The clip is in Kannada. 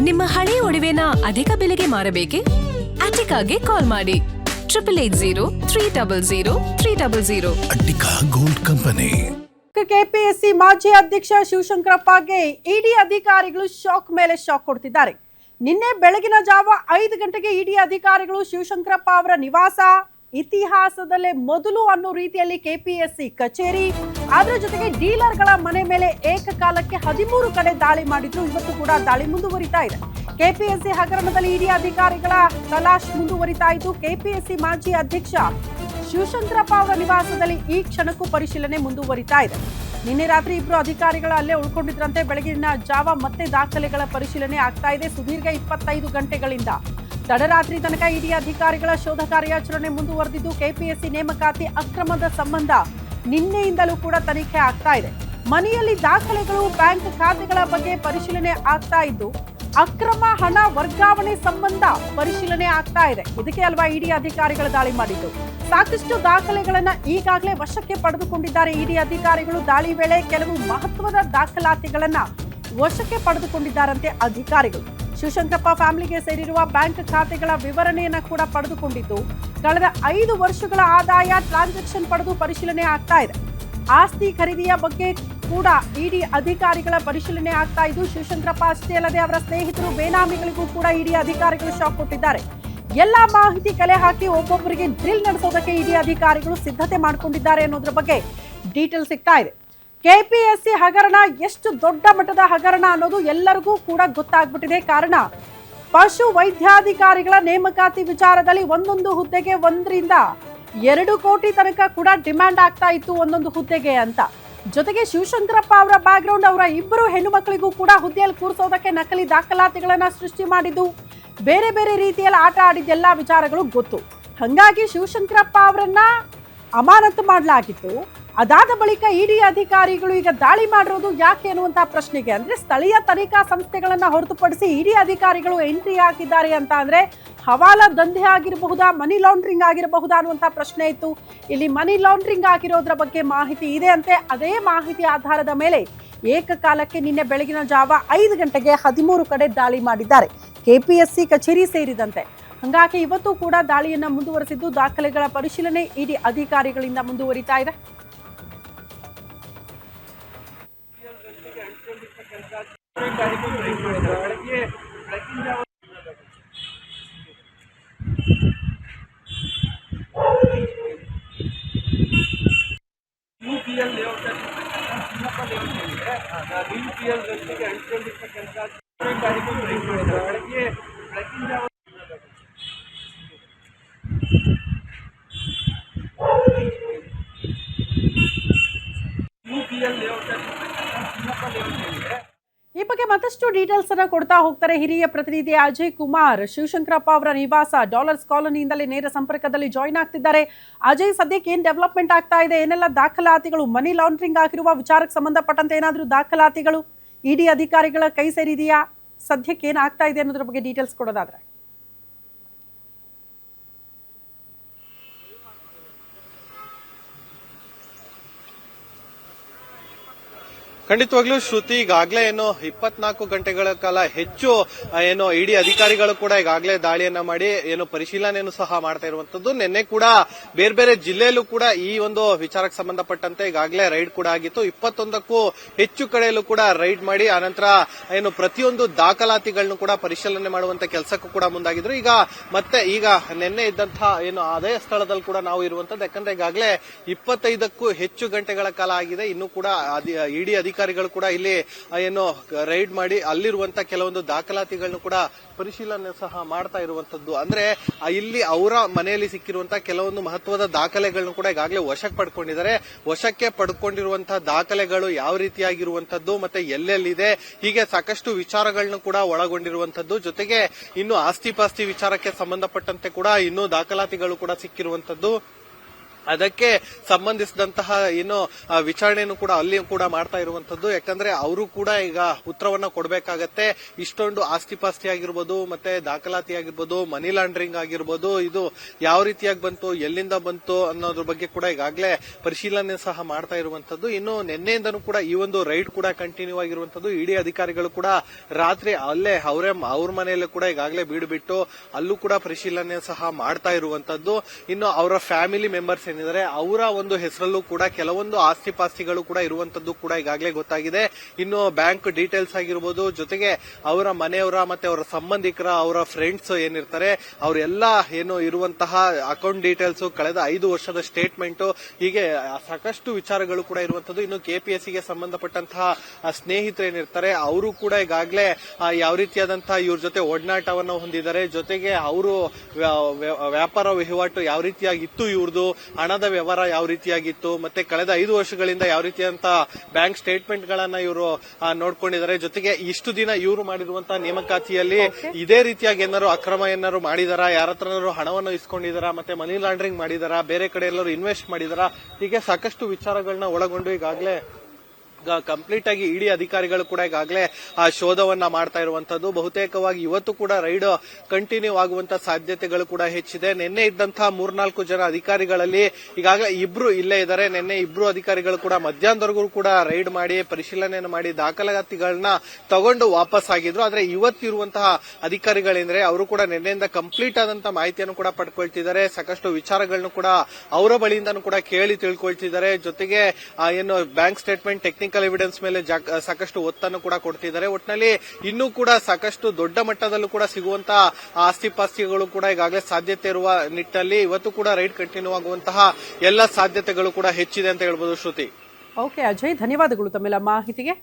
ನಿಮ್ಮ ಹಳೆಯ ಒಡವೆನ ಅಧಿಕ ಬೆಲೆಗೆ ಮಾರಬೇಕೆ? ಅಟಿಕಾಗೆ ಕಾಲ್ ಮಾಡಿ 8803000300. Attica gold company. ಕೆಪಿಎಸ್ಸಿ ಮಾಜಿ ಅಧ್ಯಕ್ಷ ಶಿವಶಂಕರಪ್ಪಗೆ ಇಡಿ ಅಧಿಕಾರಿಗಳು ಶಾಕ್ ಮೇಲೆ ಶಾಕ್ ಕೊಡ್ತಿದ್ದಾರೆ. ನಿನ್ನೆ ಬೆಳಗಿನ ಜಾವ 5 ಗಂಟೆಗೆ ಇಡಿ ಅಧಿಕಾರಿಗಳು ಶಿವಶಂಕರಪ್ಪ ಅವರ ನಿವಾಸ, ಇತಿಹಾಸದಲ್ಲೇ ಮೊದಲು ಅನ್ನೋ ರೀತಿಯಲ್ಲಿ ಕೆಪಿಎಸ್ಸಿ ಕಚೇರಿ, ಅದರ ಜೊತೆಗೆ ಡೀಲರ್ಗಳ ಮನೆ ಮೇಲೆ ಏಕಕಾಲಕ್ಕೆ 13 ಕಡೆ ದಾಳಿ ಮಾಡಿದ್ರು. ಇವತ್ತು ಕೂಡ ದಾಳಿ ಮುಂದುವರಿತಾ ಇದೆ. ಕೆಪಿಎಸ್ಸಿ ಹಗರಣದಲ್ಲಿ ಇಡಿ ಅಧಿಕಾರಿಗಳ ತಲಾಶ್ ಮುಂದುವರಿತಾ ಇದ್ದು, ಕೆಪಿಎಸ್ಸಿ ಮಾಜಿ ಅಧ್ಯಕ್ಷ ಶಿವಶಂಕರಪ್ಪ ಅವರ ನಿವಾಸದಲ್ಲಿ ಈ ಕ್ಷಣಕ್ಕೂ ಪರಿಶೀಲನೆ ಮುಂದುವರಿತಾ ಇದೆ. ನಿನ್ನೆ ರಾತ್ರಿ ಇಬ್ಬರು ಅಧಿಕಾರಿಗಳ ಅಲ್ಲೇ ಉಳ್ಕೊಂಡಿದ್ರಂತೆ. ಬೆಳಗಿನ ಜಾವ ಮತ್ತೆ ದಾಖಲೆಗಳ ಪರಿಶೀಲನೆ ಆಗ್ತಾ ಇದೆ. ಸುದೀರ್ಘ 25 ಗಂಟೆಗಳಿಂದ ತಡರಾತ್ರಿ ತನಕ ಇಡಿ ಅಧಿಕಾರಿಗಳ ಶೋಧ ಕಾರ್ಯಾಚರಣೆ ಮುಂದುವರೆದಿದ್ದು, ಕೆಪಿಎಸ್ಸಿ ನೇಮಕಾತಿ ಅಕ್ರಮದ ಸಂಬಂಧ ನಿನ್ನೆಯಿಂದಲೂ ಕೂಡ ತನಿಖೆ ಆಗ್ತಾ ಇದೆ. ಮನೆಯಲ್ಲಿ ದಾಖಲೆಗಳು, ಬ್ಯಾಂಕ್ ಖಾತೆಗಳ ಬಗ್ಗೆ ಪರಿಶೀಲನೆ ಆಗ್ತಾ ಇದ್ದು, ಅಕ್ರಮ ಹಣ ವರ್ಗಾವಣೆ ಸಂಬಂಧ ಪರಿಶೀಲನೆ ಆಗ್ತಾ ಇದೆ. ಇದಕ್ಕೆ ಅಲ್ವಾ ಇಡಿ ಅಧಿಕಾರಿಗಳು ದಾಳಿ ಮಾಡಿದ್ದು. ಸಾಕಷ್ಟು ದಾಖಲೆಗಳನ್ನ ಈಗಾಗಲೇ ವಶಕ್ಕೆ ಪಡೆದುಕೊಂಡಿದ್ದಾರೆ ಇಡಿ ಅಧಿಕಾರಿಗಳು. ದಾಳಿ ವೇಳೆ ಕೆಲವು ಮಹತ್ವದ ದಾಖಲಾತಿಗಳನ್ನ ವಶಕ್ಕೆ ಪಡೆದುಕೊಂಡಿದ್ದಾರಂತೆ ಅಧಿಕಾರಿಗಳು. ಶಿವಶಂಕರಪ್ಪ ಫ್ಯಾಮಿಲಿಗೆ ಸೇರಿರುವ ಬ್ಯಾಂಕ್ ಖಾತೆಗಳ ವಿವರಣೆಯನ್ನ ಕೂಡ ಪಡೆದುಕೊಂಡಿದ್ದು, ಕಳೆದ 5 ವರ್ಷಗಳ ಆದಾಯ ಟ್ರಾನ್ಸಾಕ್ಷನ್ ಪಡೆದು ಪರಿಶೀಲನೆ ಆಗ್ತಾ ಇದೆ. ಆಸ್ತಿ ಖರೀದಿಯ ಬಗ್ಗೆ ಕೂಡ ಇಡಿ ಅಧಿಕಾರಿಗಳ ಪರಿಶೀಲನೆ ಆಗ್ತಾ ಇದ್ದು, ಶಿವಶಂಕರಪ್ಪ ಅಷ್ಟೇ ಅಲ್ಲದೆ ಅವರ ಸ್ನೇಹಿತರು, ಬೇನಾಮಿಗಳಿಗೂ ಕೂಡ ಇಡಿ ಅಧಿಕಾರಿಗಳು ಶಾಕ್ ಕೊಟ್ಟಿದ್ದಾರೆ. ಎಲ್ಲಾ ಮಾಹಿತಿ ಕಲೆ ಹಾಕಿ ಒಬ್ಬೊಬ್ಬರಿಗೆ ಡ್ರಿಲ್ ನಡೆಸೋದಕ್ಕೆ ಇಡಿ ಅಧಿಕಾರಿಗಳು ಸಿದ್ಧತೆ ಮಾಡಿಕೊಂಡಿದ್ದಾರೆ ಅನ್ನೋದ್ರ ಬಗ್ಗೆ ಡೀಟೇಲ್ ಸಿಗ್ತಾ ಇದೆ. ಕೆಪಿಎಸ್ಸಿ ಹಗರಣ ಎಷ್ಟು ದೊಡ್ಡ ಮಟ್ಟದ ಹಗರಣ ಅನ್ನೋದು ಎಲ್ಲರಿಗೂ ಕೂಡ ಗೊತ್ತಾಗ್ಬಿಟ್ಟಿದೆ. ಕಾರಣ ಪಶು ವೈದ್ಯಾಧಿಕಾರಿಗಳ ನೇಮಕಾತಿ ವಿಚಾರದಲ್ಲಿ ಒಂದೊಂದು ಹುದ್ದೆಗೆ 1 ರಿಂದ 2 ಕೋಟಿ ತನಕ ಕೂಡ ಡಿಮ್ಯಾಂಡ್ ಆಗ್ತಾ ಇತ್ತು ಒಂದೊಂದು ಹುದ್ದೆಗೆ ಅಂತ. ಜೊತೆಗೆ ಶಿವಶಂಕರಪ್ಪ ಅವರ ಬ್ಯಾಕ್ಗ್ರೌಂಡ್, ಅವರ ಇಬ್ಬರು ಹೆಣ್ಣು ಮಕ್ಕಳಿಗೂ ಕೂಡ ಹುದ್ದೆಯಲ್ಲಿ ಕೂರಿಸೋದಕ್ಕೆ ನಕಲಿ ದಾಖಲಾತಿಗಳನ್ನ ಸೃಷ್ಟಿ ಮಾಡಿದ್ದು, ಬೇರೆ ಬೇರೆ ರೀತಿಯಲ್ಲಿ ಆಟ ಆಡಿದ್ದೆಲ್ಲ ವಿಚಾರಗಳು ಗೊತ್ತು. ಹಾಗಾಗಿ ಶಿವಶಂಕರಪ್ಪ ಅವರನ್ನ ಅಮಾನತು ಮಾಡಲಾಗಿತ್ತು. ಅದಾದ ಬಳಿಕ ಇಡಿ ಅಧಿಕಾರಿಗಳು ಈಗ ದಾಳಿ ಮಾಡಿರೋದು ಯಾಕೆ ಅನ್ನುವಂತಹ ಪ್ರಶ್ನೆಗೆ, ಅಂದ್ರೆ ಸ್ಥಳೀಯ ತನಿಖಾ ಸಂಸ್ಥೆಗಳನ್ನ ಹೊರತುಪಡಿಸಿ ಇಡಿ ಅಧಿಕಾರಿಗಳು ಎಂಟ್ರಿ ಹಾಕಿದ್ದಾರೆ ಅಂತ ಅಂದ್ರೆ ಹವಾಲಾ ದಂಧೆ ಆಗಿರಬಹುದಾ, ಮನಿ ಲಾಂಡ್ರಿಂಗ್ ಆಗಿರಬಹುದಾ ಅನ್ನುವಂತಹ ಪ್ರಶ್ನೆ ಇತ್ತು. ಇಲ್ಲಿ ಮನಿ ಲಾಂಡ್ರಿಂಗ್ ಆಗಿರೋದ್ರ ಬಗ್ಗೆ ಮಾಹಿತಿ ಇದೆ ಅಂತೆ. ಅದೇ ಮಾಹಿತಿ ಆಧಾರದ ಮೇಲೆ ಏಕಕಾಲಕ್ಕೆ ನಿನ್ನೆ ಬೆಳಗಿನ ಜಾವ 5 ಗಂಟೆಗೆ 13 ಕಡೆ ದಾಳಿ ಮಾಡಿದ್ದಾರೆ, ಕೆಪಿಎಸ್ಸಿ ಕಚೇರಿ ಸೇರಿದಂತೆ. ಹಾಗಾಗಿ ಇವತ್ತು ಕೂಡ ದಾಳಿಯನ್ನ ಮುಂದುವರೆಸಿದ್ದು, ದಾಖಲೆಗಳ ಪರಿಶೀಲನೆ ಇಡಿ ಅಧಿಕಾರಿಗಳಿಂದ ಮುಂದುವರಿತಾ ಇದೆ. ಈ ಬಗ್ಗೆ ಮತ್ತಷ್ಟು ಡೀಟೇಲ್ಸ್ ಅನ್ನ ಕೊಡ್ತಾ ಹೋಗ್ತಾರೆ ಹಿರಿಯ ಪ್ರತಿನಿಧಿ ಅಜಯ್ ಕುಮಾರ್. ಶಿವಶಂಕರಪ್ಪ ಅವರ ನಿವಾಸ ಡಾಲರ್ಸ್ ಕಾಲೋನಿಯಿಂದಲೇ ನೇರ ಸಂಪರ್ಕದಲ್ಲಿ ಜಾಯಿನ್ ಆಗ್ತಿದ್ದಾರೆ. ಅಜಯ್, ಸದ್ಯಕ್ಕೆ ಏನ್ ಡೆವಲಪ್ಮೆಂಟ್ ಆಗ್ತಾ ಇದೆ? ಏನೆಲ್ಲ ದಾಖಲಾತಿಗಳು, ಮನಿ ಲಾಂಡ್ರಿಂಗ್ ಆಗಿರುವ ವಿಚಾರಕ್ಕೆ ಸಂಬಂಧಪಟ್ಟಂತೆ ಏನಾದರೂ ದಾಖಲಾತಿಗಳು ಇಡಿ ಅಧಿಕಾರಿಗಳ ಕೈ ಸೇರಿದೆಯಾ? ಸದ್ಯಕ್ಕೆ ಏನಾಗ್ತಾ ಇದೆ ಅನ್ನೋದ್ರ ಬಗ್ಗೆ ಡೀಟೇಲ್ಸ್ ಕೊಡೋದಾದ್ರೆ. ಖಂಡಿತವಾಗ್ಲೂ ಶ್ರುತಿ, ಈಗಾಗಲೇ ಏನು 24 ಗಂಟೆಗಳ ಕಾಲ ಹೆಚ್ಚು ಏನು ಇಡಿ ಅಧಿಕಾರಿಗಳು ಕೂಡ ಈಗಾಗಲೇ ದಾಳಿಯನ್ನ ಮಾಡಿ ಏನು ಪರಿಶೀಲನೆಯನ್ನು ಸಹ ಮಾಡ್ತಾ ಇರುವಂತದ್ದು. ನಿನ್ನೆ ಕೂಡ ಬೇರೆ ಬೇರೆ ಜಿಲ್ಲೆಯಲ್ಲೂ ಕೂಡ ಈ ಒಂದು ವಿಚಾರಕ್ಕೆ ಸಂಬಂಧಪಟ್ಟಂತೆ ಈಗಾಗಲೇ ರೈಡ್ ಕೂಡ ಆಗಿತ್ತು. 21ಕ್ಕೂ ಹೆಚ್ಚು ಕಡೆಯಲ್ಲೂ ಕೂಡ ರೈಡ್ ಮಾಡಿ ಆನಂತರ ಏನು ಪ್ರತಿಯೊಂದು ದಾಖಲಾತಿಗಳನ್ನು ಕೂಡ ಪರಿಶೀಲನೆ ಮಾಡುವಂತ ಕೆಲಸಕ್ಕೂ ಕೂಡ ಮುಂದಾಗಿದ್ರು. ಈಗ ನಿನ್ನೆ ಇದ್ದಂತಹ ಏನು ಅದೇ ಸ್ಥಳದಲ್ಲಿ ಕೂಡ ನಾವು ಇರುವಂತದ್ದು. ಯಾಕಂದ್ರೆ ಈಗಾಗಲೇ 25ಕ್ಕೂ ಹೆಚ್ಚು ಗಂಟೆಗಳ ಕಾಲ ಆಗಿದೆ. ಇನ್ನು ಕೂಡ ಇಡಿ ಅಧಿಕಾರಿಗಳು ಕೂಡ ಇಲ್ಲಿ ಏನು ರೈಡ್ ಮಾಡಿ ಅಲ್ಲಿರುವಂತಹ ಕೆಲವೊಂದು ದಾಖಲಾತಿಗಳನ್ನು ಕೂಡ ಪರಿಶೀಲನೆ ಸಹ ಮಾಡ್ತಾ ಇರುವಂತದ್ದು. ಅಂದ್ರೆ ಇಲ್ಲಿ ಅವರ ಮನೆಯಲ್ಲಿ ಸಿಕ್ಕಿರುವಂತಹ ಕೆಲವೊಂದು ಮಹತ್ವದ ದಾಖಲೆಗಳನ್ನು ಕೂಡ ಈಗಾಗಲೇ ವಶಕ್ಕೆ ಪಡ್ಕೊಂಡಿದ್ದಾರೆ. ವಶಕ್ಕೆ ಪಡ್ಕೊಂಡಿರುವಂತಹ ದಾಖಲೆಗಳು ಯಾವ ರೀತಿಯಾಗಿರುವಂತದ್ದು ಮತ್ತೆ ಎಲ್ಲೆಲ್ಲಿದೆ, ಹೀಗೆ ಸಾಕಷ್ಟು ವಿಚಾರಗಳನ್ನು ಕೂಡ ಒಳಗೊಂಡಿರುವಂತದ್ದು. ಜೊತೆಗೆ ಇನ್ನು ಆಸ್ತಿ ಪಾಸ್ತಿ ವಿಚಾರಕ್ಕೆ ಸಂಬಂಧಪಟ್ಟಂತೆ ಕೂಡ ಇನ್ನೂ ದಾಖಲಾತಿಗಳು ಕೂಡ ಸಿಕ್ಕಿರುವಂತದ್ದು. ಅದಕ್ಕೆ ಸಂಬಂಧಿಸಿದಂತಹ ಏನು ವಿಚಾರಣೆಯನ್ನು ಕೂಡ ಅಲ್ಲಿ ಕೂಡ ಮಾಡ್ತಾ ಇರುವಂತದ್ದು. ಯಾಕಂದ್ರೆ ಅವರು ಕೂಡ ಈಗ ಉತ್ತರವನ್ನ ಕೊಡಬೇಕಾಗತ್ತೆ. ಇಷ್ಟೊಂದು ಆಸ್ತಿ ಪಾಸ್ತಿ ಆಗಿರ್ಬೋದು, ಮತ್ತೆ ದಾಖಲಾತಿ ಆಗಿರ್ಬೋದು, ಮನಿ ಲಾಂಡ್ರಿಂಗ್ ಆಗಿರ್ಬೋದು, ಇದು ಯಾವ ರೀತಿಯಾಗಿ ಬಂತು, ಎಲ್ಲಿಂದ ಬಂತು ಅನ್ನೋದ್ರ ಬಗ್ಗೆ ಕೂಡ ಈಗಾಗಲೇ ಪರಿಶೀಲನೆ ಸಹ ಮಾಡ್ತಾ ಇರುವಂತದ್ದು. ಇನ್ನು ನಿನ್ನೆಯಿಂದನೂ ಕೂಡ ಈ ಒಂದು ರೈಡ್ ಕೂಡ ಕಂಟಿನ್ಯೂ ಆಗಿರುವಂತದ್ದು. ಇಡಿ ಅಧಿಕಾರಿಗಳು ಕೂಡ ರಾತ್ರಿ ಅಲ್ಲೇ ಅವ್ರ ಮನೆಯಲ್ಲೂ ಕೂಡ ಈಗಾಗಲೇ ಬೀಡು ಬಿಟ್ಟು ಅಲ್ಲೂ ಕೂಡ ಪರಿಶೀಲನೆ ಸಹ ಮಾಡ್ತಾ ಇರುವಂತದ್ದು. ಇನ್ನು ಅವರ ಫ್ಯಾಮಿಲಿ ಮೆಂಬರ್ಸ್ ಏನಿದ್ದಾರೆ ಅವರ ಒಂದು ಹೆಸರಲ್ಲೂ ಕೂಡ ಕೆಲವೊಂದು ಆಸ್ತಿ ಪಾಸ್ತಿಗಳು ಕೂಡ ಇರುವಂತದ್ದು ಕೂಡ ಈಗಾಗಲೇ ಗೊತ್ತಾಗಿದೆ. ಇನ್ನು ಬ್ಯಾಂಕ್ ಡೀಟೇಲ್ಸ್ ಆಗಿರ್ಬೋದು, ಜೊತೆಗೆ ಅವರ ಮನೆಯವರ ಮತ್ತೆ ಅವರ ಸಂಬಂಧಿಕರ, ಅವರ ಫ್ರೆಂಡ್ಸ್ ಏನಿರ್ತಾರೆ ಅವರೆಲ್ಲ ಏನು ಇರುವಂತಹ ಅಕೌಂಟ್ ಡೀಟೇಲ್ಸ್, ಕಳೆದ 5 ವರ್ಷದ ಸ್ಟೇಟ್ಮೆಂಟ್, ಹೀಗೆ ಸಾಕಷ್ಟು ವಿಚಾರಗಳು ಕೂಡ ಇರುವಂತದ್ದು. ಇನ್ನು ಕೆಪಿಎಸ್ಸಿಗೆ ಸಂಬಂಧಪಟ್ಟಂತಹ ಸ್ನೇಹಿತರು ಏನಿರ್ತಾರೆ ಅವರು ಕೂಡ ಈಗಾಗಲೇ ಯಾವ ರೀತಿಯಾದಂತಹ ಇವ್ರ ಜೊತೆ ಒಡನಾಟವನ್ನು ಹೊಂದಿದ್ದಾರೆ. ಜೊತೆಗೆ ಅವರು ವ್ಯಾಪಾರ ವಹಿವಾಟು ಯಾವ ರೀತಿಯಾಗಿತ್ತು, ಇವ್ರದ್ದು ಹಣದ ವ್ಯವಹಾರ ಯಾವ ರೀತಿಯಾಗಿತ್ತು, ಮತ್ತೆ ಕಳೆದ 5 ವರ್ಷಗಳಿಂದ ಯಾವ ರೀತಿಯಂತ ಬ್ಯಾಂಕ್ ಸ್ಟೇಟ್ಮೆಂಟ್ ಗಳನ್ನ ಇವರು ನೋಡ್ಕೊಂಡಿದ್ದಾರೆ. ಜೊತೆಗೆ ಇಷ್ಟು ದಿನ ಇವರು ಮಾಡಿರುವಂತಹ ನೇಮಕಾತಿಯಲ್ಲಿ ಇದೇ ರೀತಿಯಾಗಿ ಏನಾದ್ರು ಅಕ್ರಮ ಏನಾದ್ರು ಮಾಡಿದಾರಾ, ಯಾರ ಹತ್ರನಾದ್ರು ಹಣವನ್ನು ಇಸ್ಕೊಂಡಿದಾರಾ, ಮತ್ತೆ ಮನಿ ಲಾಂಡ್ರಿಂಗ್ ಮಾಡಿದಾರಾ, ಬೇರೆ ಕಡೆ ಎಲ್ಲರೂ ಇನ್ವೆಸ್ಟ್ ಮಾಡಿದಾರಾ, ಹೀಗೆ ಸಾಕಷ್ಟು ವಿಚಾರಗಳನ್ನ ಒಳಗೊಂಡು ಈಗಾಗಲೇ ಕಂಪ್ಲೀಟ್ ಆಗಿ ಇಡಿ ಅಧಿಕಾರಿಗಳು ಕೂಡ ಈಗಾಗಲೇ ಶೋಧವನ್ನ ಮಾಡ್ತಾ ಇರುವಂತದ್ದು. ಬಹುತೇಕವಾಗಿ ಇವತ್ತು ಕೂಡ ರೈಡ್ ಕಂಟಿನ್ಯೂ ಆಗುವಂತ ಸಾಧ್ಯತೆಗಳು ಕೂಡ ಹೆಚ್ಚಿದೆ. ನಿನ್ನೆ ಇದ್ದಂತಹ 3-4 ಜನ ಅಧಿಕಾರಿಗಳಲ್ಲಿ ಈಗಾಗಲೇ ಇಬ್ರು ಇಲ್ಲೇ ಇದ್ದಾರೆ. ನಿನ್ನೆ ಇಬ್ರು ಅಧಿಕಾರಿಗಳು ಕೂಡ ಮಧ್ಯಾಹ್ನದವರೆಗೂ ಕೂಡ ರೈಡ್ ಮಾಡಿ ಪರಿಶೀಲನೆಯನ್ನು ಮಾಡಿ ದಾಖಲಾತಿಗಳನ್ನ ತಗೊಂಡು ವಾಪಸ್ ಆಗಿದ್ರು. ಆದ್ರೆ ಇವತ್ತಿರುವಂತಹ ಅಧಿಕಾರಿಗಳೇಂದ್ರೆ ಅವರು ಕೂಡ ನಿನ್ನೆಯಿಂದ ಕಂಪ್ಲೀಟ್ ಆದಂತಹ ಮಾಹಿತಿಯನ್ನು ಕೂಡ ಪಡ್ಕೊಳ್ತಿದ್ದಾರೆ. ಸಾಕಷ್ಟು ವಿಚಾರಗಳನ್ನು ಕೂಡ ಅವರ ಬಳಿಯಿಂದನೂ ಕೂಡ ಕೇಳಿ ತಿಳ್ಕೊಳ್ತಿದ್ದಾರೆ. ಜೊತೆಗೆ ಏನು ಬ್ಯಾಂಕ್ ಸ್ಟೇಟ್ಮೆಂಟ್, ಟೆಕ್ನಿಕಲ್ ಎವಿಡೆನ್ಸ್ ಮೇಲೆ ಸಾಕಷ್ಟು ಒತ್ತನ್ನು ಕೂಡ ಕೊಡ್ತಿದ್ದಾರೆ. ಒಟ್ಟಿನಲ್ಲಿ ಇನ್ನೂ ಕೂಡ ಸಾಕಷ್ಟು ದೊಡ್ಡ ಮಟ್ಟದಲ್ಲೂ ಕೂಡ ಸಿಗುವಂತಹ ಆಸ್ತಿ ಪಾಸ್ತಿಗಳು ಕೂಡ ಈಗಾಗಲೇ ಸಾಧ್ಯತೆ ಇರುವ ನಿಟ್ಟಿನಲ್ಲಿ ಇವತ್ತು ಕೂಡ ರೈಡ್ ಕಂಟಿನ್ಯೂ ಆಗುವಂತಹ ಎಲ್ಲ ಸಾಧ್ಯತೆಗಳು ಕೂಡ ಹೆಚ್ಚಿದೆ ಅಂತ ಹೇಳ್ಬೋದು. ಶ್ರುತಿ. ಓಕೆ ಅಜಯ್, ಧನ್ಯವಾದಗಳು ತಮ್ಮೆಲ್ಲ ಮಾಹಿತಿಗೆ.